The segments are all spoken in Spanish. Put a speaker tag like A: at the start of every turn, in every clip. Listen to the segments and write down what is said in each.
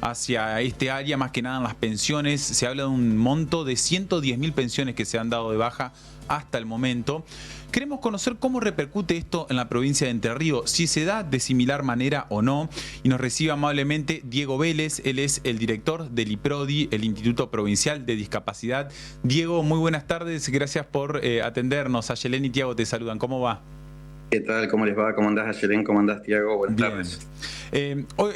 A: hacia este área, más que nada en las pensiones. Se habla de un monto de 110.000 pensiones que se han dado de baja hasta el momento. Queremos conocer cómo repercute esto en la provincia de Entre Ríos, si se da de similar manera o no. Y nos recibe amablemente Diego Vélez, él es el director del IPRODI, el Instituto Provincial de Discapacidad. Diego, muy buenas tardes, gracias por atendernos. Ayelén y Tiago te saludan, ¿cómo va?
B: ¿Qué tal? ¿Cómo les va? ¿Cómo andás, Ayelén? ¿Cómo andás, Tiago? Buenas
A: Bien.
B: tardes.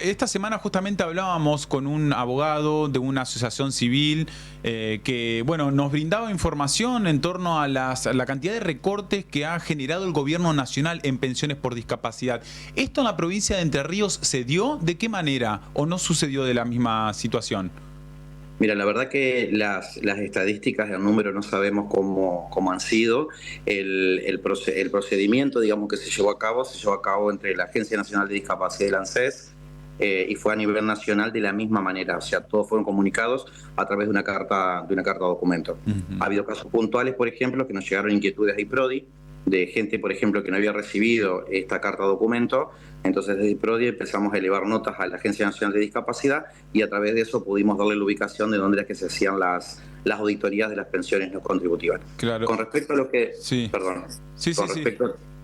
A: Esta semana justamente hablábamos con un abogado de una asociación civil que nos brindaba información en torno a la cantidad de recortes que ha generado el gobierno nacional en pensiones por discapacidad. ¿Esto en la provincia de Entre Ríos se dio? ¿De qué manera? ¿O no sucedió de la misma situación?
B: Mira, la verdad que las estadísticas, el número no sabemos cómo han sido. El procedimiento, digamos, que se llevó a cabo entre la Agencia Nacional de Discapacidad y la ANSES, y fue a nivel nacional de la misma manera. O sea, todos fueron comunicados a través de una carta documento. Ha habido casos puntuales, por ejemplo, que nos llegaron inquietudes a IPRODI, de gente, por ejemplo, que no había recibido esta carta documento. Entonces desde IPRODI empezamos a elevar notas a la Agencia Nacional de Discapacidad y a través de eso pudimos darle la ubicación de dónde era que se hacían las auditorías de las pensiones no contributivas.
A: Claro.
B: Con respecto a lo que...
A: Sí.
B: Perdón.
A: Sí.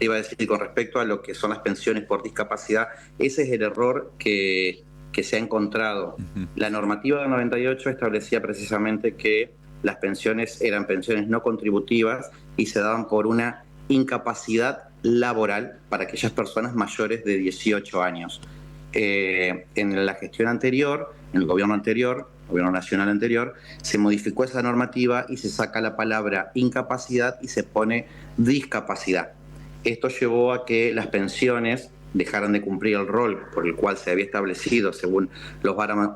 B: Iba a decir, con respecto a lo que son las pensiones por discapacidad, ese es el error que se ha encontrado. La normativa del 98 establecía precisamente que las pensiones eran pensiones no contributivas y se daban por una incapacidad laboral para aquellas personas mayores de 18 años. En la gestión anterior, en el gobierno nacional anterior, se modificó esa normativa y se saca la palabra incapacidad y se pone discapacidad. Esto llevó a que las pensiones dejaran de cumplir el rol por el cual se había establecido según los baremos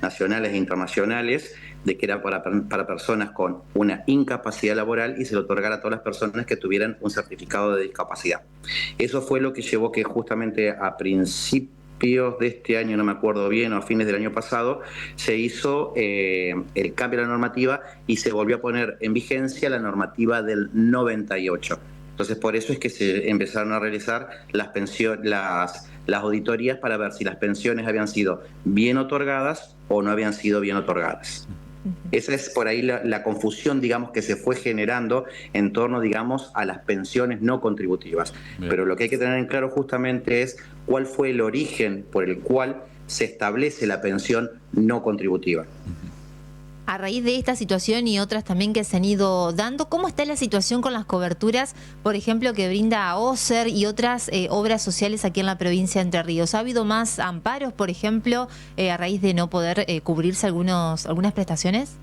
B: nacionales e internacionales, de que era para personas con una incapacidad laboral y se le otorgara a todas las personas que tuvieran un certificado de discapacidad. Eso fue lo que llevó que justamente a principios de este año, no me acuerdo bien, o a fines del año pasado, se hizo el cambio de la normativa y se volvió a poner en vigencia la normativa del 98. Entonces, por eso es que se empezaron a realizar las auditorías para ver si las pensiones habían sido bien otorgadas o no habían sido bien otorgadas. Esa es por ahí la confusión, digamos, que se fue generando en torno, digamos, a las pensiones no contributivas. Bien. Pero lo que hay que tener en claro justamente es cuál fue el origen por el cual se establece la pensión no contributiva.
C: A raíz de esta situación y otras también que se han ido dando, ¿cómo está la situación con las coberturas, por ejemplo, que brinda OSER y otras obras sociales aquí en la provincia de Entre Ríos? ¿Ha habido más amparos, por ejemplo, a raíz de no poder cubrirse algunas prestaciones?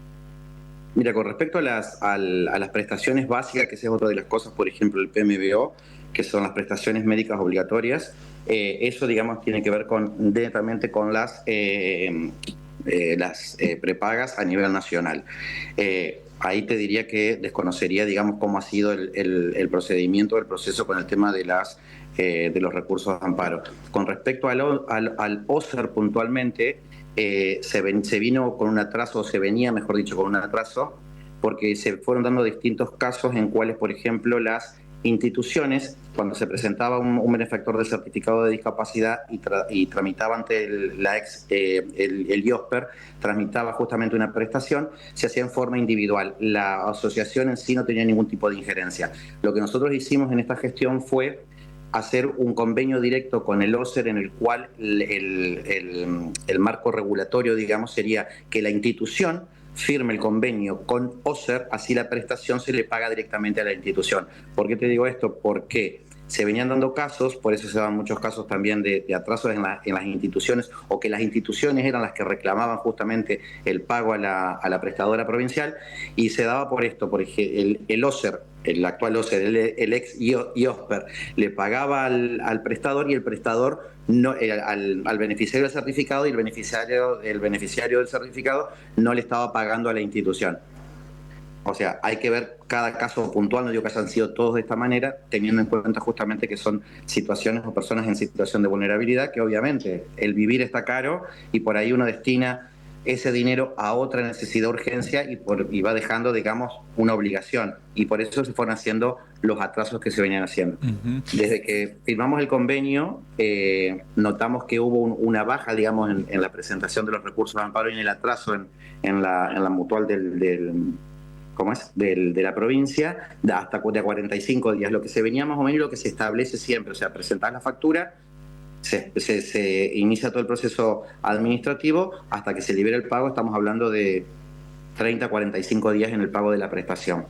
B: Mira, con respecto a las prestaciones básicas, que esa es otra de las cosas, por ejemplo, el PMBO, que son las prestaciones médicas obligatorias, eso, digamos, tiene que ver directamente con las prepagas a nivel nacional. Ahí te diría que desconocería, digamos, cómo ha sido el procedimiento, el proceso con el tema de los recursos de amparo. Con respecto al OSER puntualmente, se vino con un atraso, o se venía, mejor dicho, con un atraso, porque se fueron dando distintos casos en cuales, por ejemplo, las instituciones, cuando se presentaba un benefactor del certificado de discapacidad y tramitaba ante el IOSPER, tramitaba justamente una prestación, se hacía en forma individual. La asociación en sí no tenía ningún tipo de injerencia. Lo que nosotros hicimos en esta gestión fue hacer un convenio directo con el OSER en el cual el marco regulatorio, digamos, sería que la institución firme el convenio con OSER, así la prestación se le paga directamente a la institución. ¿Por qué te digo esto? Porque se venían dando casos, por eso se dan muchos casos también de atrasos en las instituciones, o que las instituciones eran las que reclamaban justamente el pago a la prestadora provincial, y se daba por esto, porque el OSER, el actual OSER, el ex IOSPER, le pagaba al prestador y el prestador no, al beneficiario del certificado, y el beneficiario del certificado no le estaba pagando a la institución. O sea, hay que ver cada caso puntual, no digo que hayan sido todos de esta manera, teniendo en cuenta justamente que son situaciones o personas en situación de vulnerabilidad, que obviamente el vivir está caro y por ahí uno destina ese dinero a otra necesidad de urgencia y va dejando, digamos, una obligación. Y por eso se fueron haciendo los atrasos que se venían haciendo. Desde que firmamos el convenio, notamos que hubo una baja, digamos, en la presentación de los recursos de amparo y en el atraso en la mutual de la provincia, hasta de 45 días, lo que se venía más o menos, lo que se establece siempre, o sea, presentar la factura, se inicia todo el proceso administrativo hasta que se libera el pago. Estamos hablando de 30 a 45 días en el pago de la prestación.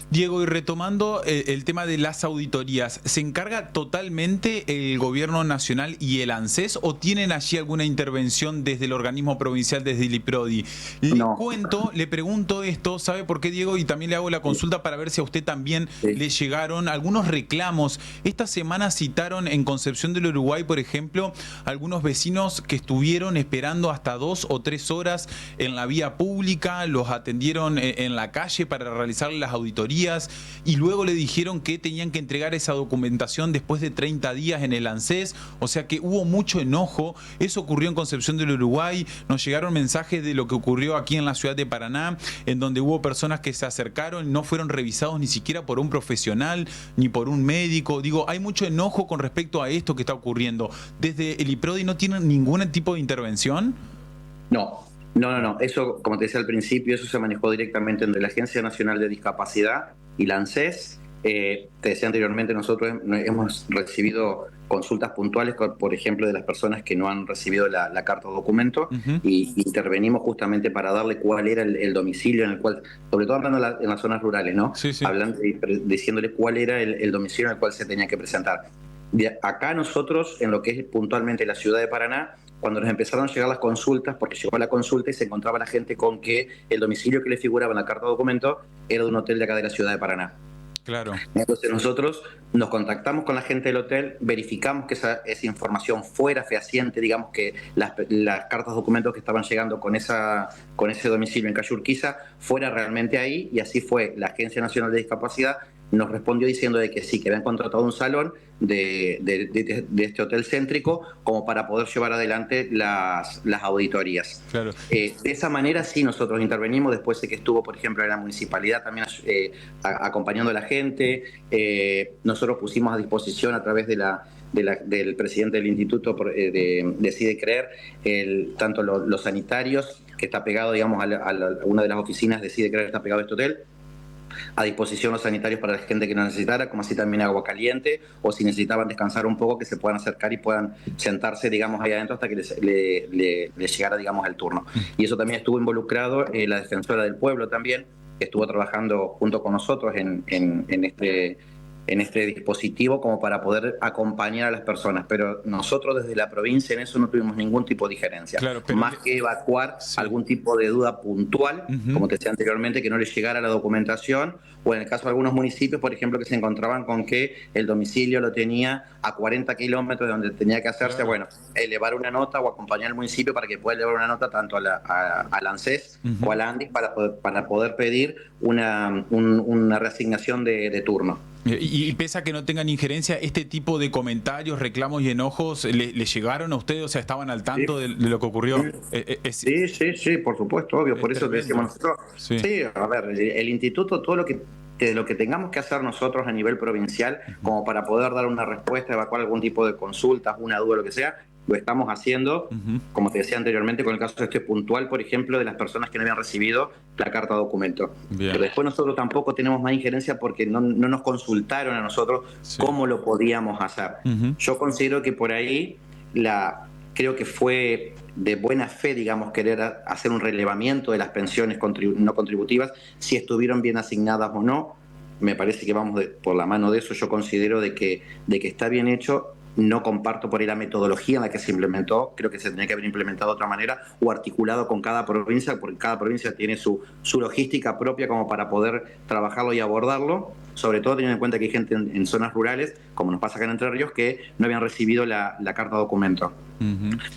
A: Diego, y retomando el tema de las auditorías, ¿se encarga totalmente el gobierno nacional y el ANSES o tienen allí alguna intervención desde el organismo provincial, desde el IPRODI? Le pregunto esto, ¿sabe por qué, Diego? Y también le hago la consulta para ver si a usted también le llegaron algunos reclamos. Esta semana citaron en Concepción del Uruguay, por ejemplo, algunos vecinos que estuvieron esperando hasta 2 o 3 horas en la vía pública, los atendieron en la calle para realizar las auditorías y luego le dijeron que tenían que entregar esa documentación después de 30 días en el ANSES, o sea que hubo mucho enojo. Eso ocurrió en Concepción del Uruguay, nos llegaron mensajes de lo que ocurrió aquí en la ciudad de Paraná, en donde hubo personas que se acercaron y no fueron revisados ni siquiera por un profesional ni por un médico. Digo, hay mucho enojo con respecto a esto que está ocurriendo. ¿Desde el IPRODI no tienen ningún tipo de intervención?
B: No. Eso, como te decía al principio, eso se manejó directamente entre la Agencia Nacional de Discapacidad y la ANSES. Te decía anteriormente, nosotros hemos recibido consultas puntuales, por ejemplo, de las personas que no han recibido la carta o documento, y intervenimos justamente para darle cuál era el domicilio en el cual, sobre todo hablando en las zonas rurales, ¿no? Hablando diciéndole cuál era el domicilio en el cual se tenía que presentar. Acá nosotros, en lo que es puntualmente la ciudad de Paraná, cuando nos empezaron a llegar las consultas, porque llegó la consulta y se encontraba la gente con que el domicilio que le figuraba en la carta de documento era de un hotel de acá de la ciudad de Paraná.
A: Claro.
B: Entonces nosotros nos contactamos con la gente del hotel, verificamos que esa información fuera fehaciente, digamos que las cartas de documentos que estaban llegando con ese domicilio en calle Urquiza fuera realmente ahí, y así fue. La Agencia Nacional de Discapacidad nos respondió diciendo de que sí, que habían contratado un salón de este hotel céntrico como para poder llevar adelante las auditorías.
A: Claro.
B: De esa manera sí nosotros intervenimos después de que estuvo, por ejemplo, en la municipalidad también acompañando a la gente. Nosotros pusimos a disposición a través del presidente del instituto de Sí de Creer, tanto los sanitarios, que está pegado, digamos, a una de las oficinas de Sí de Creer, está pegado a este hotel, a disposición los sanitarios para la gente que no necesitara, como así también agua caliente, o si necesitaban descansar un poco, que se puedan acercar y puedan sentarse, digamos, ahí adentro hasta que les llegara, digamos, el turno. Y eso también estuvo involucrado la Defensora del Pueblo también, que estuvo trabajando junto con nosotros en este dispositivo como para poder acompañar a las personas, pero nosotros desde la provincia en eso no tuvimos ningún tipo de injerencia,
A: claro,
B: más que evacuar algún tipo de duda puntual, como te decía anteriormente, que no les llegara la documentación, o en el caso de algunos municipios, por ejemplo, que se encontraban con que el domicilio lo tenía a 40 kilómetros de donde tenía que hacerse, bueno, elevar una nota o acompañar al municipio para que pueda elevar una nota tanto a la ANSES o a la ANDIS para poder pedir una reasignación de turno.
A: Y pese a que no tengan injerencia, este tipo de comentarios, reclamos y enojos, ¿le llegaron a ustedes? O sea, ¿estaban al tanto de lo que ocurrió?
B: Sí, por supuesto, obvio. Por eso decimos nosotros. Sí, a ver, el instituto, todo lo que tengamos que hacer nosotros a nivel provincial, como para poder dar una respuesta, evacuar algún tipo de consultas, una duda, lo que sea, lo estamos haciendo, como te decía anteriormente, con el caso este puntual, por ejemplo, de las personas que no habían recibido la carta de documento. Bien. Pero después nosotros tampoco tenemos más injerencia porque no nos consultaron a nosotros cómo lo podíamos hacer. Yo considero que por ahí creo que fue de buena fe, digamos, querer hacer un relevamiento de las pensiones no contributivas, si estuvieron bien asignadas o no. Me parece que vamos por la mano de eso. Yo considero de que está bien hecho. No comparto por ahí la metodología en la que se implementó, creo que se tenía que haber implementado de otra manera o articulado con cada provincia, porque cada provincia tiene su logística propia como para poder trabajarlo y abordarlo. sobre todo teniendo en cuenta que hay gente en zonas rurales, como nos pasa acá en Entre Ríos, que no habían recibido la carta documento.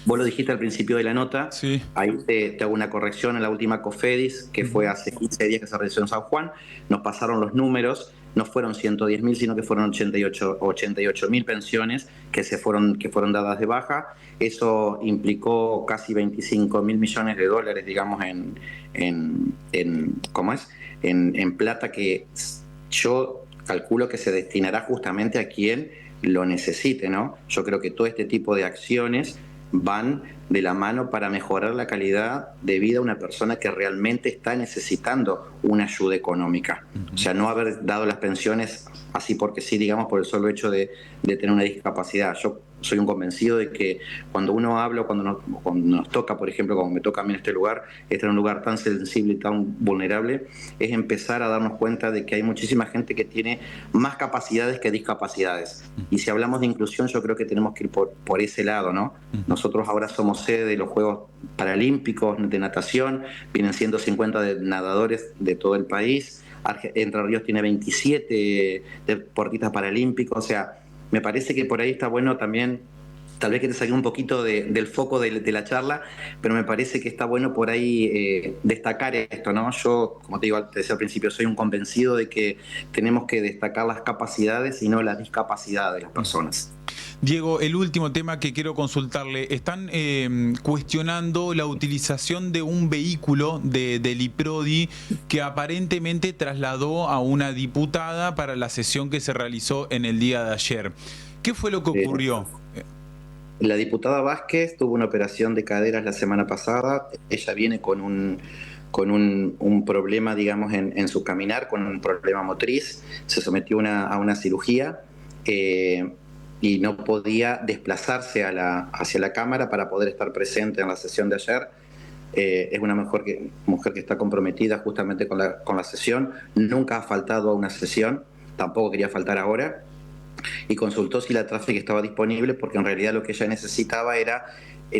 B: Vos lo dijiste al principio de la nota,
A: Sí.
B: ahí te hago una corrección en la última COFEDIS, que fue hace 15 días que se realizó en San Juan, nos pasaron los números, no fueron 110.000, sino que fueron 88.000 pensiones que fueron dadas de baja. Eso implicó casi 25.000 millones de dólares, digamos, en plata que yo calculo que se destinará justamente a quien lo necesite, ¿no? Yo creo que todo este tipo de acciones van de la mano para mejorar la calidad de vida de una persona que realmente está necesitando una ayuda económica. O sea, no haber dado las pensiones así porque sí, digamos, por el solo hecho de tener una discapacidad. Yo soy un convencido de que cuando uno habla, cuando nos toca, por ejemplo, como me toca a mí en este lugar, estar en un lugar tan sensible y tan vulnerable, es empezar a darnos cuenta de que hay muchísima gente que tiene más capacidades que discapacidades. Y si hablamos de inclusión, yo creo que tenemos que ir por ese lado, ¿no? Nosotros ahora somos sede de los Juegos Paralímpicos de natación, vienen siendo 50 nadadores de todo el país, Entre Ríos tiene 27 deportistas paralímpicos, o sea, me parece que por ahí está bueno también, tal vez que te saqué un poquito del foco de la charla, pero me parece que está bueno por ahí destacar esto, ¿no? Yo, como te decía al principio, soy un convencido de que tenemos que destacar las capacidades y no la discapacidad de las personas.
A: Diego, el último tema que quiero consultarle. Están cuestionando la utilización de un vehículo del IPRODI que aparentemente trasladó a una diputada para la sesión que se realizó en el día de ayer. ¿Qué fue lo que ocurrió?
B: La diputada Vázquez tuvo una operación de caderas la semana pasada. Ella viene con un problema, digamos, en su caminar, con un problema motriz. Se sometió a una cirugía. Y no podía desplazarse hacia la Cámara para poder estar presente en la sesión de ayer. Es una mujer que está comprometida justamente con la sesión, nunca ha faltado a una sesión, tampoco quería faltar ahora, y consultó si la Traffic estaba disponible, porque en realidad lo que ella necesitaba era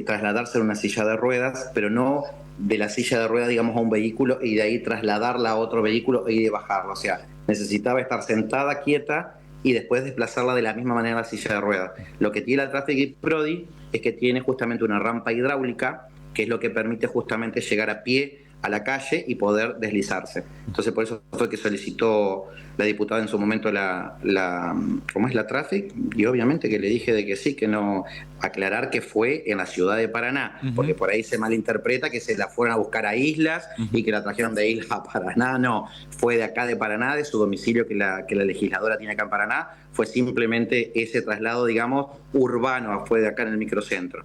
B: trasladarse en una silla de ruedas, pero no de la silla de ruedas, digamos, a un vehículo y de ahí trasladarla a otro vehículo y de bajarlo. O sea, necesitaba estar sentada, quieta, y después desplazarla de la misma manera a la silla de ruedas. Lo que tiene la Traffic IPRODI es que tiene justamente una rampa hidráulica, que es lo que permite justamente llegar a pie a la calle y poder deslizarse. Entonces por eso fue que solicitó la diputada en su momento la Traffic, y obviamente que le dije de que sí, que no, aclarar que fue en la ciudad de Paraná, porque por ahí se malinterpreta que se la fueron a buscar a Islas y que la trajeron de Islas a Paraná. No, fue de acá de Paraná, de su domicilio que la legisladora tiene acá en Paraná, fue simplemente ese traslado, digamos, urbano, fue de acá en el microcentro.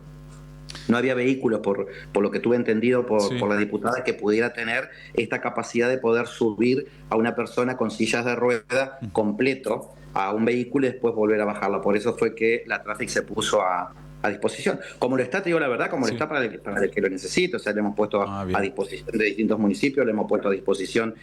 B: No había vehículos, por lo que tuve entendido por la diputada, que pudiera tener esta capacidad de poder subir a una persona con sillas de rueda completo a un vehículo y después volver a bajarla. Por eso fue que la Traffic se puso a disposición. Como lo está, te digo la verdad, como lo está para el que lo necesite. O sea, le hemos puesto a disposición de distintos municipios, le hemos puesto a disposición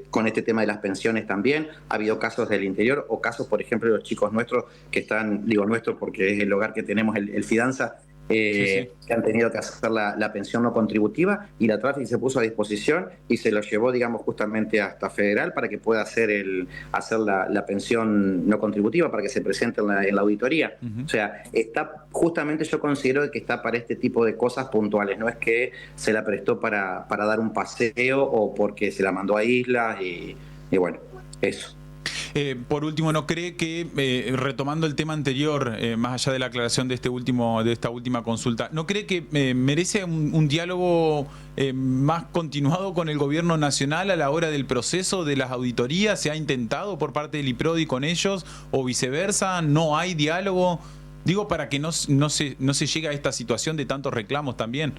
B: con este tema de las pensiones también. Ha habido casos del interior o casos, por ejemplo, de los chicos nuestros que están, digo nuestros porque es el hogar que tenemos, el Fidanza, que han tenido que hacer la pensión no contributiva, y la Traffic se puso a disposición y se lo llevó, digamos, justamente hasta Federal para que pueda hacer la pensión no contributiva, para que se presente en la auditoría. O sea, está justamente, yo considero que está para este tipo de cosas puntuales, no es que se la prestó para dar un paseo o porque se la mandó a Islas y bueno, eso.
A: Por último, ¿no cree que, retomando el tema anterior, más allá de la aclaración de esta última consulta, ¿no cree que merece un diálogo más continuado con el gobierno nacional a la hora del proceso de las auditorías? ¿Se ha intentado por parte del IPRODI con ellos o viceversa? ¿No hay diálogo? Digo, para que no se llegue a esta situación de tantos reclamos también.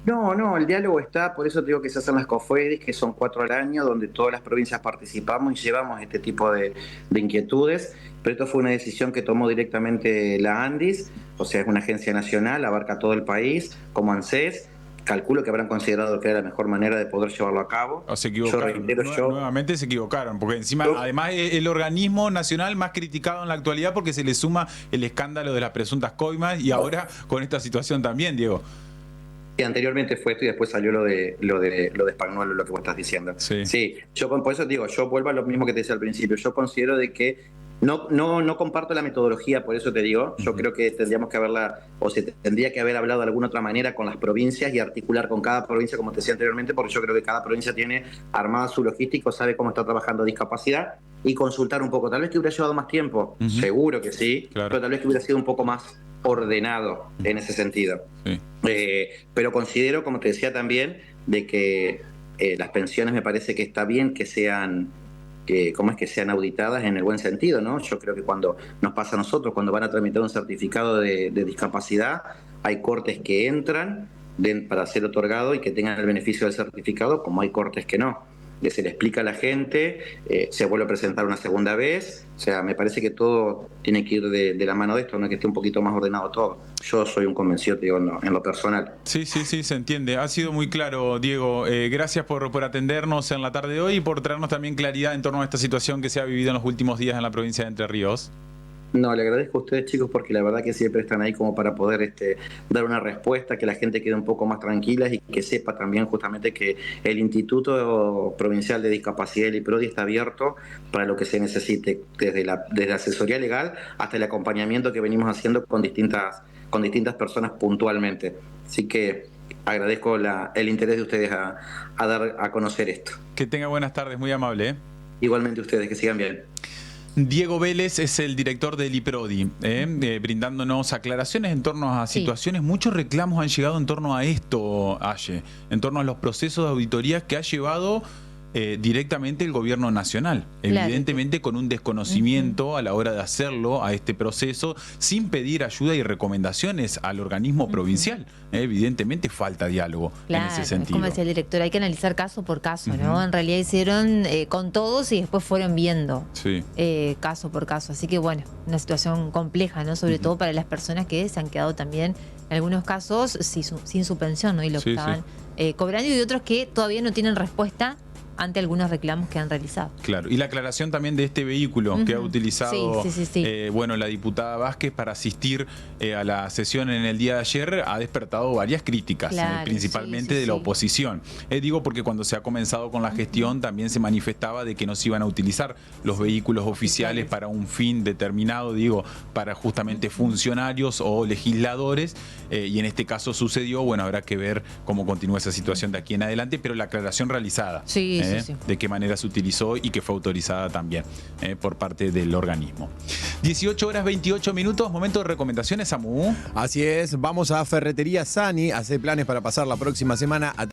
B: No, el diálogo está, por eso te digo que se hacen las COFEDIS, que son 4 al año, donde todas las provincias participamos y llevamos este tipo de inquietudes, pero esto fue una decisión que tomó directamente la ANDIS, o sea, es una agencia nacional, abarca todo el país, como ANSES. Calculo que habrán considerado que era la mejor manera de poder llevarlo a cabo.
A: Se equivocaron. Nuevamente se equivocaron, porque encima, además, es el organismo nacional más criticado en la actualidad porque se le suma el escándalo de las presuntas coimas y ahora con esta situación también, Diego.
B: Y anteriormente fue esto y después salió lo de Spagnuolo, lo que vos estás diciendo. Sí, yo por eso digo, yo vuelvo a lo mismo que te decía al principio. Yo considero de que no comparto la metodología, por eso te digo, yo creo que tendríamos que haberla, o se tendría que haber hablado de alguna otra manera con las provincias y articular con cada provincia, como te decía anteriormente, porque yo creo que cada provincia tiene armada su logístico, sabe cómo está trabajando discapacidad, y consultar un poco. Tal vez que hubiera llevado más tiempo, seguro que sí, claro, pero tal vez que hubiera sido un poco más ordenado en ese sentido. Sí. Pero considero, como te decía también, de que las pensiones me parece que está bien que sean sean auditadas en el buen sentido, ¿no? Yo creo que cuando nos pasa a nosotros, cuando van a tramitar un certificado de discapacidad, hay cortes que entran para ser otorgado y que tengan el beneficio del certificado, como hay cortes que no. Que se le explica a la gente, se vuelve a presentar una segunda vez, o sea, me parece que todo tiene que ir de la mano de esto, no que esté un poquito más ordenado todo. Yo soy un convencido, te digo, en lo personal.
A: Sí, se entiende. Ha sido muy claro, Diego. Gracias por atendernos en la tarde de hoy y por traernos también claridad en torno a esta situación que se ha vivido en los últimos días en la provincia de Entre Ríos.
B: No, le agradezco a ustedes, chicos, porque la verdad que siempre están ahí como para poder dar una respuesta, que la gente quede un poco más tranquila y que sepa también justamente que el Instituto Provincial de Discapacidad, el IPRODI, está abierto para lo que se necesite, desde la asesoría legal hasta el acompañamiento que venimos haciendo con distintas personas puntualmente. Así que agradezco el interés de ustedes a dar a conocer esto.
A: Que tenga buenas tardes, muy amable.
B: Igualmente ustedes, que sigan bien.
A: Diego Vélez es el director del IPRODI, brindándonos aclaraciones en torno a situaciones. Muchos reclamos han llegado en torno a esto, Aye, en torno a los procesos de auditoría que ha llevado directamente el gobierno nacional, claro, evidentemente con un desconocimiento a la hora de hacerlo a este proceso, sin pedir ayuda y recomendaciones al organismo provincial. Evidentemente falta diálogo, claro, en ese sentido.
C: Como decía el director, hay que analizar caso por caso, ¿no? En realidad hicieron con todos y después fueron viendo caso por caso. Así que bueno, una situación compleja, ¿no? Sobre todo para las personas que se han quedado también, en algunos casos, sin su pensión, ¿no? Y lo que estaban cobrando, y otros que todavía no tienen respuesta ante algunos reclamos que han realizado.
A: Claro, y la aclaración también de este vehículo que ha utilizado bueno, la diputada Vázquez para asistir a la sesión en el día de ayer ha despertado varias críticas, claro, principalmente de la oposición. Digo porque cuando se ha comenzado con la gestión también se manifestaba de que no se iban a utilizar los vehículos oficiales para un fin determinado, digo, para justamente funcionarios o legisladores, y en este caso sucedió. Bueno, habrá que ver cómo continúa esa situación de aquí en adelante, pero la aclaración realizada. De qué manera se utilizó y que fue autorizada también por parte del organismo. 18:28, momento de recomendaciones, Samu.
D: Así es, vamos a Ferretería Sani, hacer planes para pasar la próxima semana a